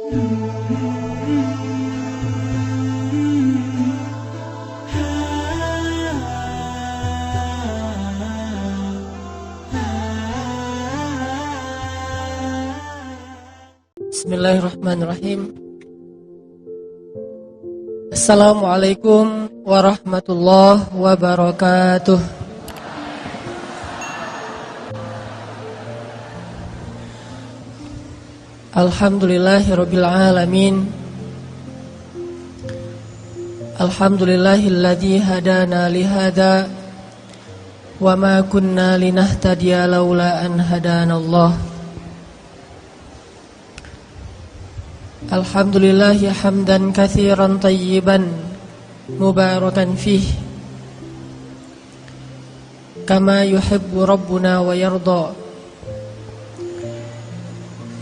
Bismillahirrahmanirrahim. Assalamualaikum warahmatullahi wabarakatuh. Alhamdulillahirabbil alamin. Alhamdulillahilladzi hadana lihada wa ma kunna linahtadiya laula an hadanallah. Alhamdulillahi hamdan katsiran tayyiban mubarakan fih kama yuhibbu rabbuna wa yarda.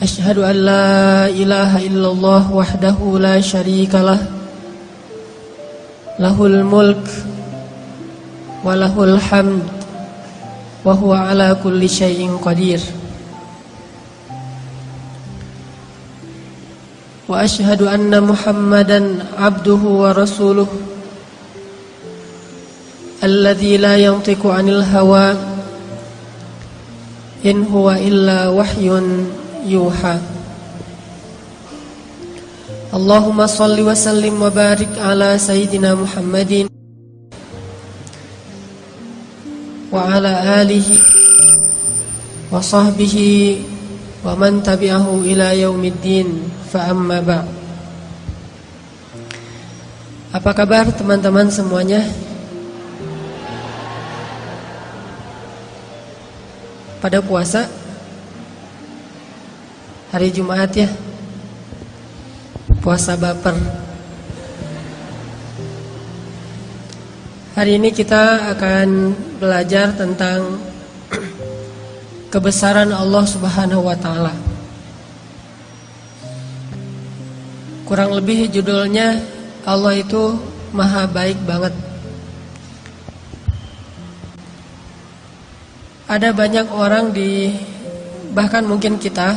Ashhadu an la ilaha illallah wahdahu la syarika lah, lahul mulk wa lahul hamd wa huwa ala kulli syai'in qadir. Wa ashhadu anna Muhammadan abduhu wa rasuluh alladzi la yantiqu 'anil hawa in huwa illa wahyun yuha. Allahumma shalli wa sallim wa barik ala sayyidina Muhammadin wa ala alihi wa sahbihi wa man tabi'ahu ila yaumiddin. Fa amma ba'. Apa kabar teman-teman semuanya? Pada puasa hari Jumat ya. Puasa baper. Hari ini kita akan belajar tentang kebesaran Allah Subhanahu wa taala. Kurang lebih judulnya Allah itu maha baik banget. Ada banyak orang bahkan mungkin kita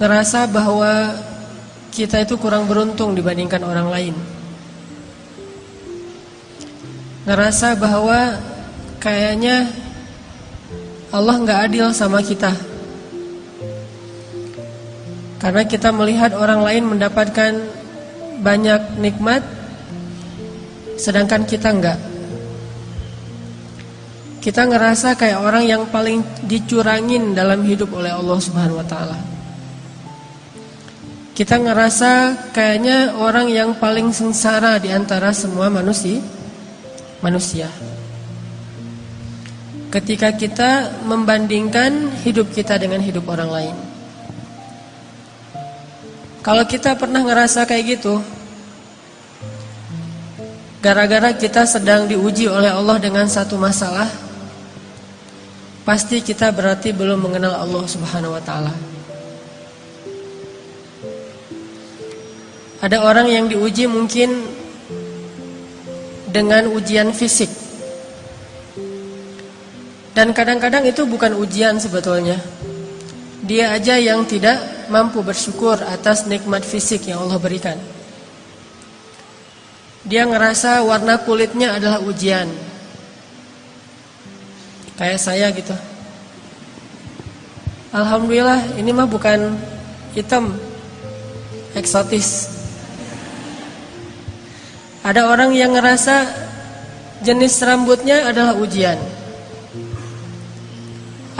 ngerasa bahwa kita itu kurang beruntung dibandingkan orang lain. Ngerasa bahwa kayaknya Allah gak adil sama kita. Karena kita melihat orang lain mendapatkan banyak nikmat, sedangkan kita enggak. Kita ngerasa kayak orang yang paling dicurangin dalam hidup oleh Allah Subhanahu wa taala. Kita ngerasa kayaknya orang yang paling sengsara di antara semua manusia. Ketika kita membandingkan hidup kita dengan hidup orang lain. Kalau kita pernah ngerasa kayak gitu, gara-gara kita sedang diuji oleh Allah dengan satu masalah, pasti kita berarti belum mengenal Allah Subhanahu wa taala. Ada orang yang diuji mungkin dengan ujian fisik. Dan kadang-kadang itu bukan ujian sebetulnya. Dia aja yang tidak mampu bersyukur atas nikmat fisik yang Allah berikan. Dia ngerasa warna kulitnya adalah ujian. Kayak saya gitu. Alhamdulillah ini mah bukan hitam, eksotis. Ada orang yang ngerasa jenis rambutnya adalah ujian.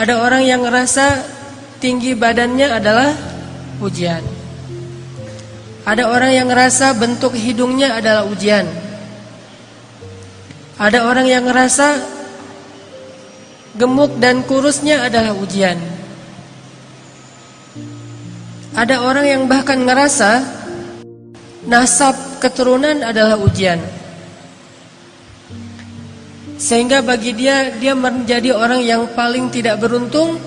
Ada orang yang ngerasa tinggi badannya adalah ujian. Ada orang yang ngerasa bentuk hidungnya adalah ujian. Ada orang yang ngerasa gemuk dan kurusnya adalah ujian. Ada orang yang bahkan ngerasa nasab keturunan adalah ujian. Sehingga bagi dia menjadi orang yang paling tidak beruntung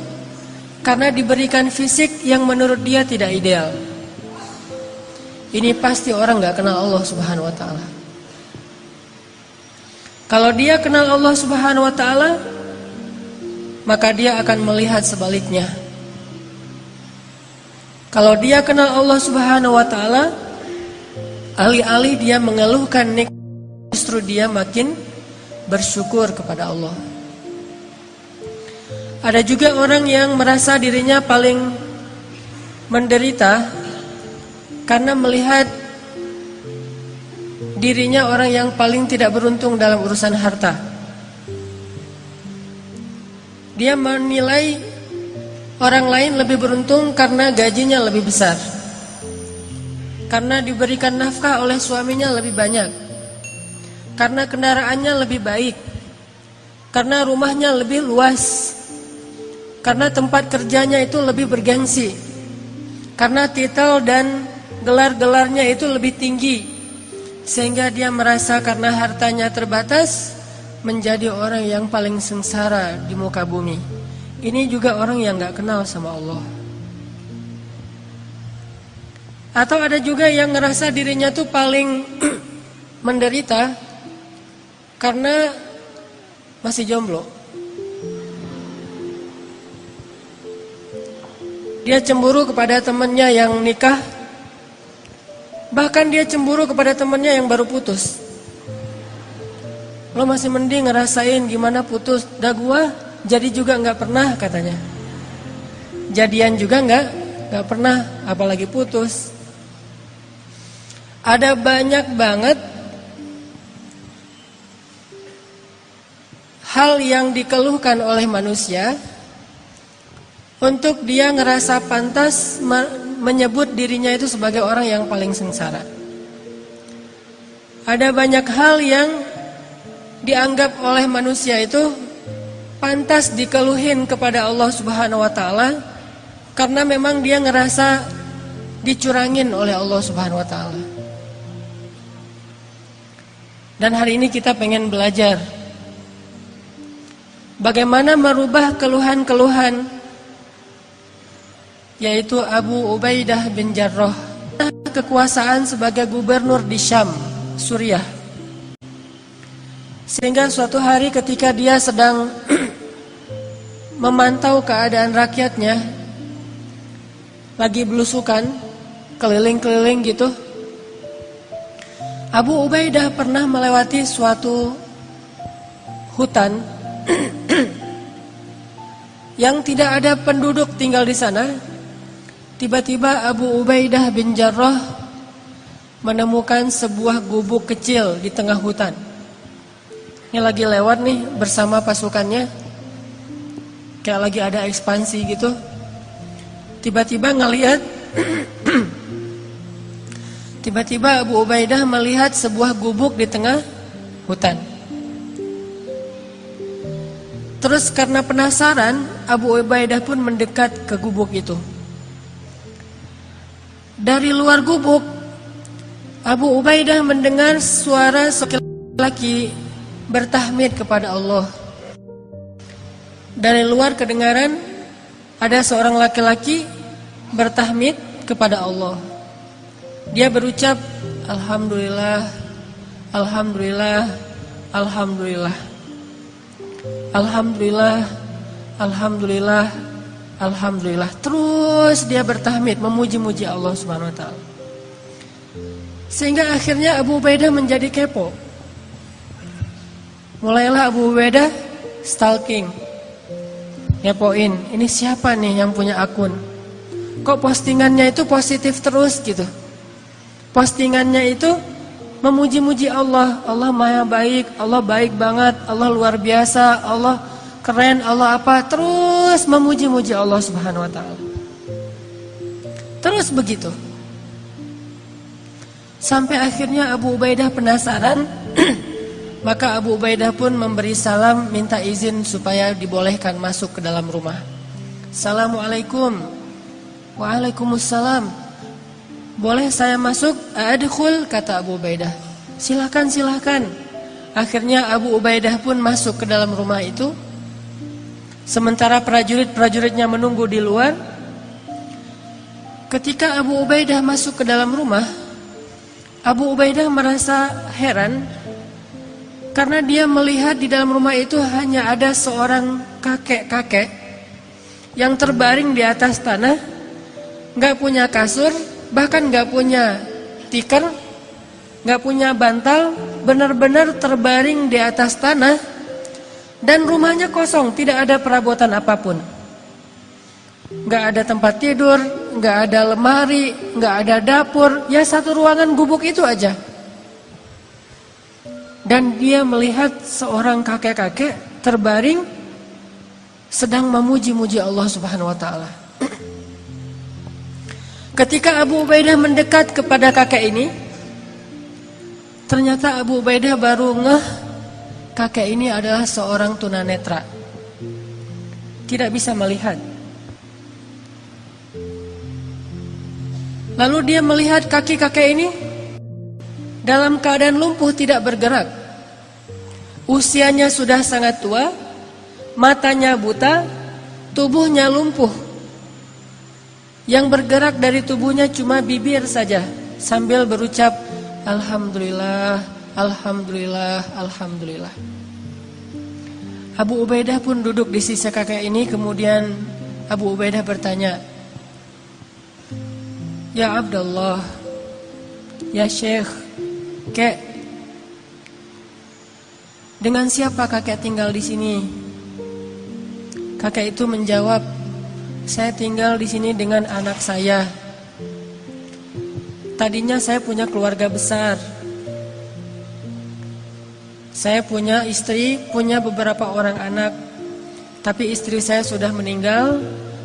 karena diberikan fisik yang menurut dia tidak ideal. Ini pasti orang gak kenal Allah Subhanahu wa ta'ala. Kalau dia kenal Allah Subhanahu wa ta'ala, maka dia akan melihat sebaliknya. Kalau dia kenal Allah Subhanahu wa taala, alih-alih dia mengeluhkan nikmat, justru dia makin bersyukur kepada Allah. Ada juga orang yang merasa dirinya paling menderita karena melihat dirinya orang yang paling tidak beruntung dalam urusan harta. Dia menilai orang lain lebih beruntung karena gajinya lebih besar, karena diberikan nafkah oleh suaminya lebih banyak, karena kendaraannya lebih baik, karena rumahnya lebih luas, karena tempat kerjanya itu lebih bergengsi, karena titel dan gelar-gelarnya itu lebih tinggi, sehingga dia merasa karena hartanya terbatas menjadi orang yang paling sengsara di muka bumi. Ini juga orang yang gak kenal sama Allah. Atau ada juga yang ngerasa dirinya tuh paling menderita karena masih jomblo. Dia cemburu kepada temannya yang nikah, bahkan dia cemburu kepada temannya yang baru putus. Lo masih mending ngerasain gimana putus, dah gua jadi juga nggak pernah katanya. Jadian juga nggak pernah, apalagi putus. Ada banyak banget hal yang dikeluhkan oleh manusia untuk dia ngerasa pantas menyebut dirinya itu sebagai orang yang paling sengsara. Ada banyak hal yang dianggap oleh manusia itu pantas dikeluhin kepada Allah Subhanahu wa taala karena memang dia ngerasa dicurangin oleh Allah Subhanahu wa taala. Dan hari ini kita pengen belajar bagaimana merubah keluhan-keluhan, yaitu Abu Ubaidah bin Jarrah, kekuasaan sebagai gubernur di Syam, Suriah. Sehingga suatu hari ketika dia sedang memantau keadaan rakyatnya, lagi belusukan, keliling-keliling gitu, Abu Ubaidah pernah melewati suatu hutan yang tidak ada penduduk tinggal di sana. Tiba-tiba Abu Ubaidah bin Jarrah menemukan sebuah gubuk kecil di tengah hutan. Ini lagi lewat nih bersama pasukannya, kayak lagi ada ekspansi gitu. Tiba-tiba ngelihat tiba-tiba Abu Ubaidah melihat sebuah gubuk di tengah hutan. Terus karena penasaran, Abu Ubaidah pun mendekat ke gubuk itu. Dari luar gubuk, Abu Ubaidah mendengar suara laki-laki bertahmid kepada Allah. Dari luar kedengaran ada seorang laki-laki bertahmid kepada Allah. Dia berucap, Alhamdulillah, Alhamdulillah, Alhamdulillah, Alhamdulillah, Alhamdulillah, Alhamdulillah. Terus dia bertahmid, memuji-muji Allah Subhanahu wa taala. Sehingga akhirnya Abu Ubaidah menjadi kepo. Mulailah Abu Ubaidah stalking, ngepoin, ini siapa nih yang punya akun? Kok postingannya itu positif terus gitu? Postingannya itu memuji-muji Allah, Allah maha baik, Allah baik banget, Allah luar biasa, Allah keren, Allah apa, terus memuji-muji Allah Subhanahu wa taala. Terus begitu. Sampai akhirnya Abu Ubaidah penasaran. Maka Abu Ubaidah pun memberi salam, minta izin supaya dibolehkan masuk ke dalam rumah. Assalamualaikum. Waalaikumsalam. Boleh saya masuk? Adkhul, kata Abu Ubaidah. Silakan, silakan. Akhirnya Abu Ubaidah pun masuk ke dalam rumah itu. Sementara prajurit-prajuritnya menunggu di luar. Ketika Abu Ubaidah masuk ke dalam rumah, Abu Ubaidah merasa heran karena dia melihat di dalam rumah itu hanya ada seorang kakek-kakek yang terbaring di atas tanah nggak punya kasur, bahkan nggak punya tikar, nggak punya bantal, benar-benar terbaring di atas tanah, dan rumahnya kosong, tidak ada perabotan apapun. Nggak ada tempat tidur, nggak ada lemari, nggak ada dapur, ya satu ruangan gubuk itu aja. Dan dia melihat seorang kakek-kakek terbaring sedang memuji-muji Allah Subhanahu wa taala. Ketika Abu Ubaidah mendekat kepada kakek ini, ternyata Abu Ubaidah baru ngeh kakek ini adalah seorang tunanetra, tidak bisa melihat. Lalu dia melihat kaki kakek ini dalam keadaan lumpuh, tidak bergerak. Usianya sudah sangat tua, matanya buta, tubuhnya lumpuh. Yang bergerak dari tubuhnya cuma bibir saja sambil berucap Alhamdulillah, Alhamdulillah, Alhamdulillah. Abu Ubaidah pun duduk di sisi kakek ini. Kemudian Abu Ubaidah bertanya, Ya Abdullah, ya Syekh, kek, dengan siapa kakek tinggal di sini? Kakek itu menjawab, saya tinggal di sini dengan anak saya. Tadinya saya punya keluarga besar. Saya punya istri, punya beberapa orang anak. Tapi istri saya sudah meninggal,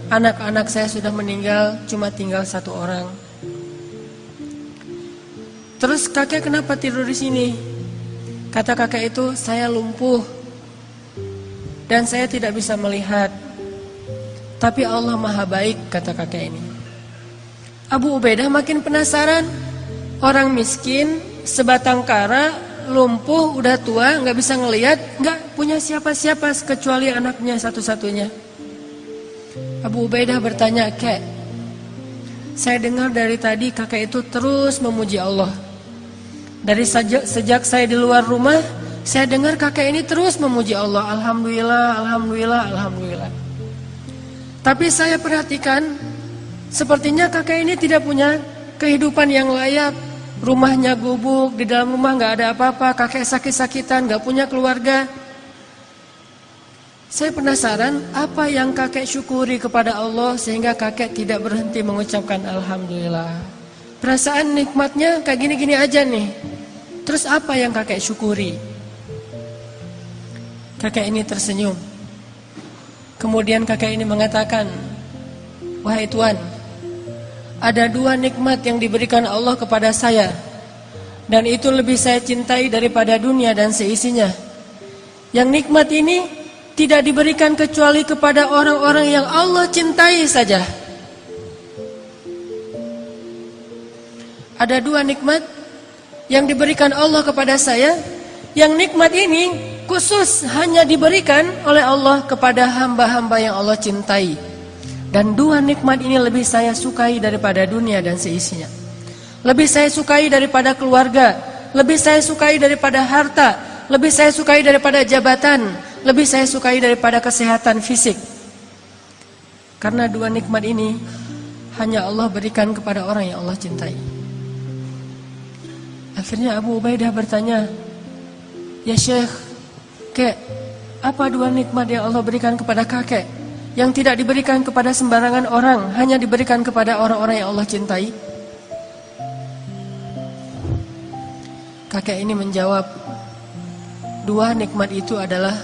anak-anak saya sudah meninggal, cuma tinggal satu orang. Terus kakek kenapa tidur di sini? Kata kakek itu, saya lumpuh dan saya tidak bisa melihat. Tapi Allah maha baik, kata kakek ini. Abu Ubaidah makin penasaran. Orang miskin, sebatang kara, lumpuh, udah tua, gak bisa ngelihat, gak punya siapa-siapa kecuali anaknya satu-satunya. Abu Ubaidah bertanya, kek, saya dengar dari tadi kakek itu terus memuji Allah. Dari sejak saya di luar rumah, saya dengar kakek ini terus memuji Allah. Alhamdulillah, Alhamdulillah, Alhamdulillah. Tapi saya perhatikan, sepertinya kakek ini tidak punya kehidupan yang layak. Rumahnya gubuk, di dalam rumah gak ada apa-apa, kakek sakit-sakitan, gak punya keluarga. Saya penasaran, apa yang kakek syukuri kepada Allah sehingga kakek tidak berhenti mengucapkan Alhamdulillah. Perasaan nikmatnya kayak gini-gini aja nih. Terus apa yang kakek syukuri? Kakek ini tersenyum. Kemudian kakek ini mengatakan, wahai Tuhan, ada dua nikmat yang diberikan Allah kepada saya, dan itu lebih saya cintai daripada dunia dan seisinya. Yang nikmat ini tidak diberikan kecuali kepada orang-orang yang Allah cintai saja. Ada dua nikmat yang diberikan Allah kepada saya, yang nikmat ini khusus hanya diberikan oleh Allah kepada hamba-hamba yang Allah cintai. Dan dua nikmat ini lebih saya sukai daripada dunia dan seisinya. Lebih saya sukai daripada keluarga, lebih saya sukai daripada harta, lebih saya sukai daripada jabatan, lebih saya sukai daripada kesehatan fisik. Karena dua nikmat ini hanya Allah berikan kepada orang yang Allah cintai. Akhirnya Abu Ubaidah bertanya, ya Syekh, kek, apa dua nikmat yang Allah berikan kepada kakek yang tidak diberikan kepada sembarangan orang, hanya diberikan kepada orang-orang yang Allah cintai? Kakek ini menjawab, dua nikmat itu adalah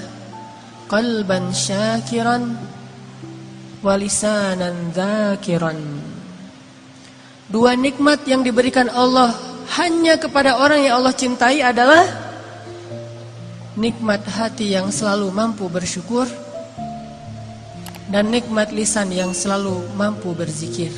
qalban syakiran wa lisanan dzakiran. Dua nikmat yang diberikan Allah hanya kepada orang yang Allah cintai adalah nikmat hati yang selalu mampu bersyukur dan nikmat lisan yang selalu mampu berzikir.